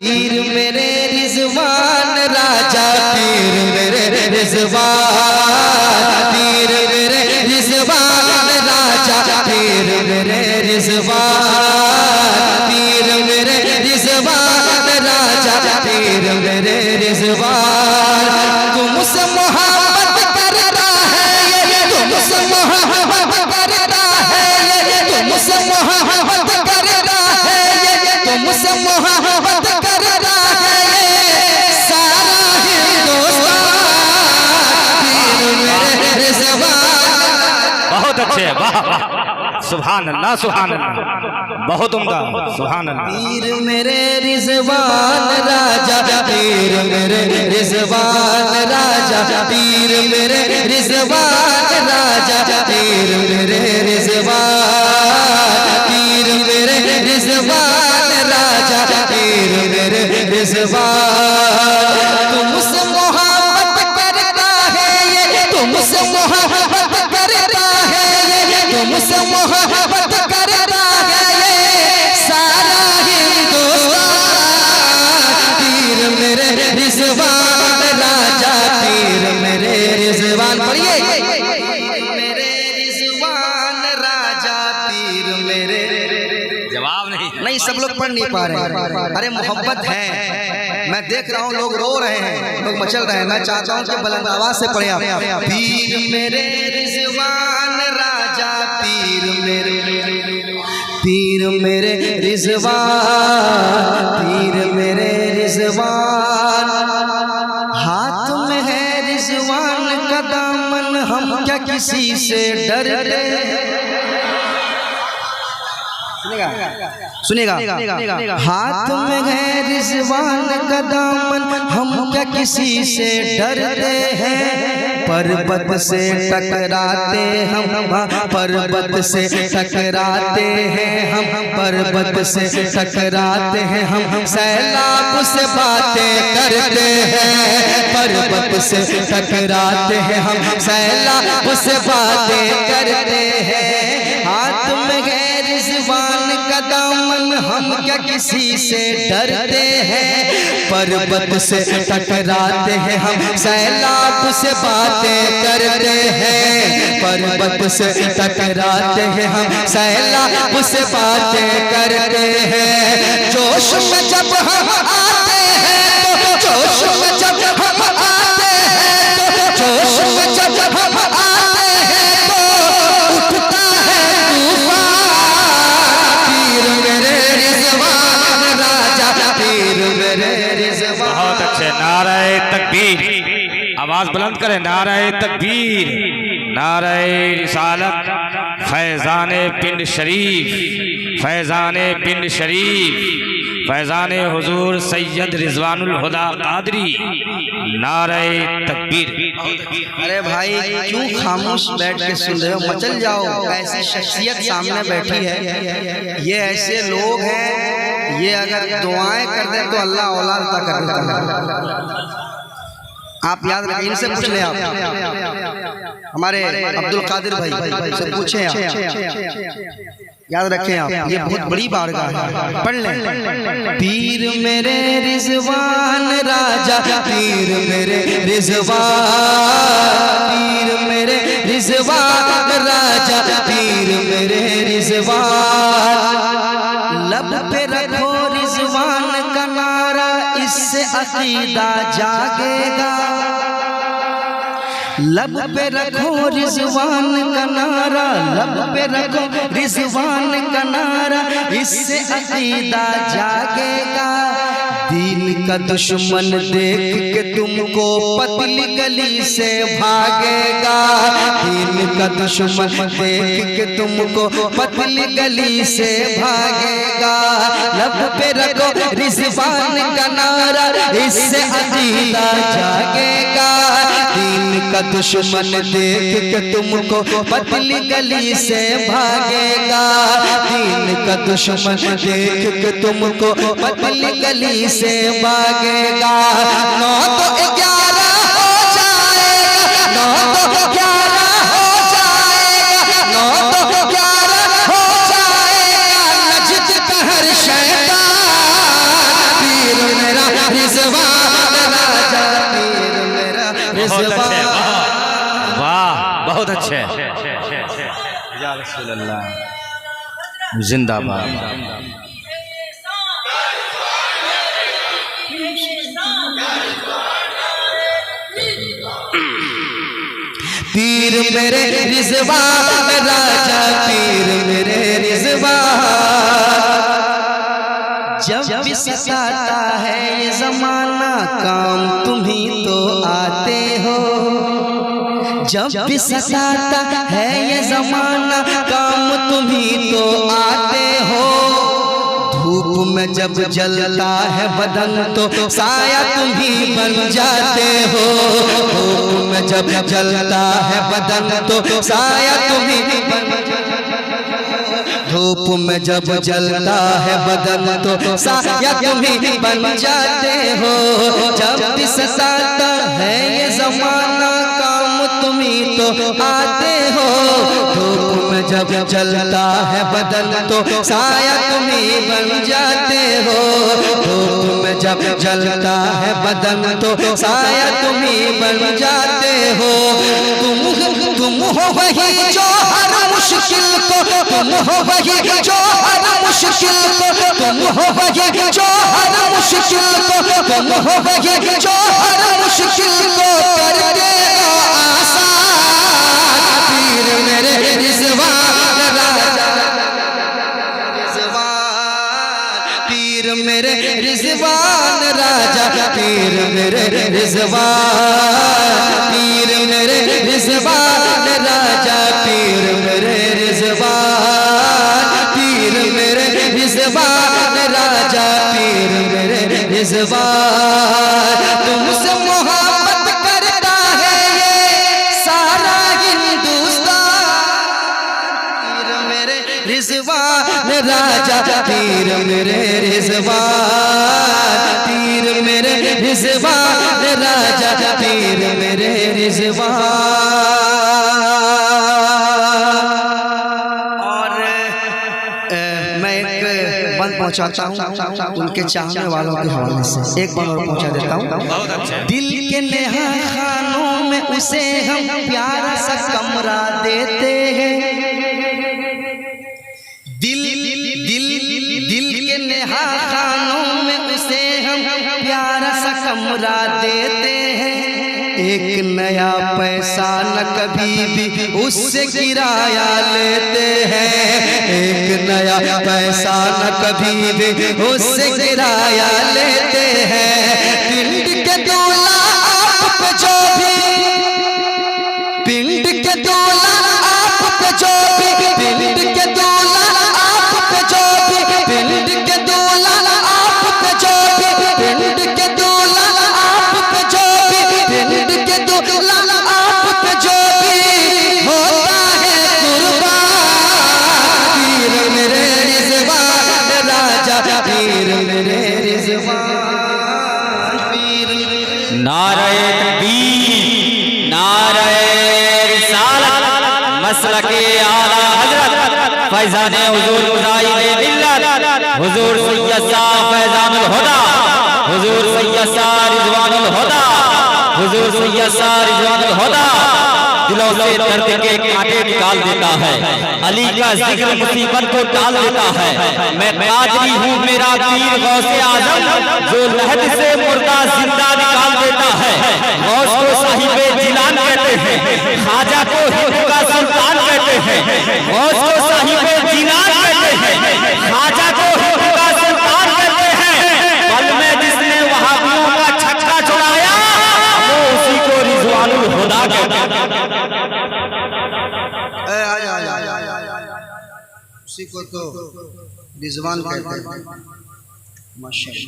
पीर मेरे रिजवान राजा, पीर मेरे रिजवान, पीर मेरे रिजवान राजा, पीर मेरे रिजवान, पीर मेरे रिजवान राजा, पीर मेरे रिजवान। तुमसे मोहब्बत करता है ये, तुमसे मोहब्बत करता है ये, तुमसे मोहब्बत करता है ये, तुमसे मोहब्बत करता है ये सारा हिंदुस्तान, पीर मेरे रिजवान। बहुत अच्छे, वाह सुभान अल्लाह, सुभान अल्लाह, बहुत उम्दा, सुभान अल्लाह। पीर मेरे रिजवान राजा, पीर मेरे रिजवान राजा, पीर मेरे रिजवान राजा, पीर मेरे रिजवान, पीर मेरे रिजवान राजा, पीर मेरे रिजवान। तुमसे मोहब्बत करता है ये, तुमसे मोहब्बत करता है ये, तुमसे मोहब्बत करता है ये सारा हिंदुस्तान, पीर मेरे रिजवान राजा, पीर मेरे रिजवान। पढ़िए, मेरे रिजवान राजा, पीर मेरे। जवाब नहीं, सब लोग पढ़ नहीं पा रहे हैं। अरे मोहब्बत है, मैं देख रहा हूँ लोग रो रहे हैं, लोग मचल रहे हैं। मैं चाहता हूँ कि बुलंद आवाज से पढ़े आप। पीर मेरे रिजवान राजा, पीर मेरे, पीर मेरे रिजवान, पीर मेरे रिजवान। हाथ में है रिजवान का दामन, हम क्या किसी से डरते। सुनेगा, हाथ में है रिजवान का दामन, हम क्या किसी से डरते हैं। पर्वत से टकराते हम, पर्वत से टकराते हैं हम, पर्वत से टकराते हैं हम, सैलाब से बातें करते हैं। पर्वत से टकराते हैं हम, सैलाब से बातें करते हैं। हाथ में है रिजवान का दामन, हम क्या किसी से डरते हैं। पर्वत से टकराते हैं हम, सैलाब से बातें करते हैं। पर्वत से टकराते हैं हम, सैलाब से बातें करते हैं। जोश में जब हम आते हैं तो, जोश में जब हम आते हैं तो, जोश में जब हम आते हैं तो उठता है तूफान, पीर मेरे रिजवान राजा, पीर मेरे रिजवान। बहुत अच्छे, नाराए तकबीर, आवाज बुलंद करें, नाराए तकबीर, नाराए रिसालत, फैजाने पिंड शरीफ, फैजाने पिंड शरीफ, फैजाने हुजूर सैयद रिजवानुल हुदा कादरी, नाराए तकबीर। अरे भाई क्यों खामोश बैठ के सुन रहे हो, मचल जाओ। ऐसी शख्सियत सामने बैठी है, ये ऐसे लोग हैं, ये अगर दुआएं कर दे तो अल्लाह औलाद अता कर देता है। आप याद रखें, इनसे पूछ लें आप, हमारे अब्दुल कादिर भाई से पूछें आप, याद रखें आप, ये बहुत बड़ी बारगाह है, पढ़ लें। पीर मेरे रिजवान राजा, पीर मेरे रिजवान, पीर मेरे रिजवान राजा, पीर मेरे रिजवान। लब पे रखो रिजवान का नारा, इससे अकीदा जागेगा। लब पे रखो रिजवान का नारा, लब पे रखो रिजवान का नारा, इससे अकीदा जागेगा। दीन का दुश्मन देख के तुमको पतली गली से भागेगा। दीन का दुश्मन देख के तुमको पतली गली से भागेगा। लब पे रखो रिजवान का नारा, इससे अकीदा जागेगा। दीन का दुश्मन देख के तुमको पतली गली से भागेगा। दीन का दुश्मन देख के तुमको पतली गली से भागेगा। 9 तो 11 हो जाएगा, 9 तो 11 हो जाएगा, 9 तो 11 हो जाएगा। नजद का हर शैतान, पीर अच्छे, वाह वाह, बहुत अच्छे। या रसूल अल्लाह, जिंदाबाद। पीर मेरे रिजवान राजा, पीर मेरे रिजवान, जब भी सताता है ये जमाना काम तुम ही तो आते हो। जब भी सताता है ये जमाना काम तुम ही तो आते हो। धूप में जब जलता है बदन तो साया तुम ही बन जाते हो। धूप में जब जलता है बदन तो साया तुम ही बन जाते हो। धूप में जब जलता है बदन तो साया तुम ही बन जाते हो। जब भी सताता है ये जमाना काम तुम ही तो आते हो। धूप में जब जलता है बदन तो साया तुम ही बन जाते हो। धूप में जब जलता है बदन तो साया तुम ही बन जाते हो। तुम हो वही जो हर मुश्किल को, तुम हो वही जो हर मुश्किल को, तुम हो वही जो हर मुश्किल को, तुम हो वही जो हर मुश्किल को कर देगा आसान। पीर मेरे रिजवान राजा, पीर मेरे रिजवान राजा, पीर मेरे रिजवान, पीर मेरे रिजवान राजा, पीर मेरे रिजवान, पीर मेरे रिजवान राजा, पीर मेरे रिजवान। तुमसे मोहब्बत करता है ये सारा हिंदुस्तान। पीर मेरे रिजवान राजा, पीर मेरे रिजवान, पीर मेरे रिजवान राजा, पीर मेरे रिजवान। और मैं एक बंद पहुंचाता हूँ उनके चाहने वालों के हवाले से। एक बार और पहुंचा देता हूँ। बहुत अच्छे। दिल के नेहा खानों में उसे हम प्यारा सा कमरा देते हैं। दिल के नेहा खानों में उसे हम प्यारा सा कमरा देते हैं। एक नया पैसा न कभी भी उससे किराया लेते हैं। एक नया पैसा न कभी भी उससे किराया लेते हैं। पिंड के दूल्हा आप पे जो भी, पिंड के दूल्हा आप पे जो भी, पिंड के दूल्हा आप पे जो भी, पिंड के दूल्हा आप पे जो भी, पिंड के दूल्हा आप पे जो भी, पिंड के दूल्हा आप पे जो भी होता है कुर्बान। पीर मेरे रिजवान राजा, पीर मेरे रिजवान, पीर। नारे तकबीर, नारे रिसालत, मसलके आला हजरत फैजाने हुजूर मुजाहिद मिल्लत, हुजूर सैयद शाह फैजानुल हुदा, हुजूर सैयद शाह रिजवानुल हुदा, हुजूर सैयद शाह रिजवानुल हुदा दिलों से दर्द के कांटे निकाल देता है। अली का जिक्र मुसीबत को टाल देता है। मैं कादरी हूँ, मेरा पीर गौसे आजम, जो लहद से मुर्दा जिंदा निकाल देता है। गौस को साहिबे जिलान कहते हैं, ख्वाजा को हिंद का सुल्तान कहते हैं। गौस को साहिबे जिलान कहते हैं, ख्वाजा को हिंद का सुल्तान कहते हैं। पल में जिसने वहाबियों का छक्का छुड़ाया, वो उसी को रिजवानुल हुदा कहते हैं। उसी को तो रिजवान कहते हैं। माशाअल्लाह।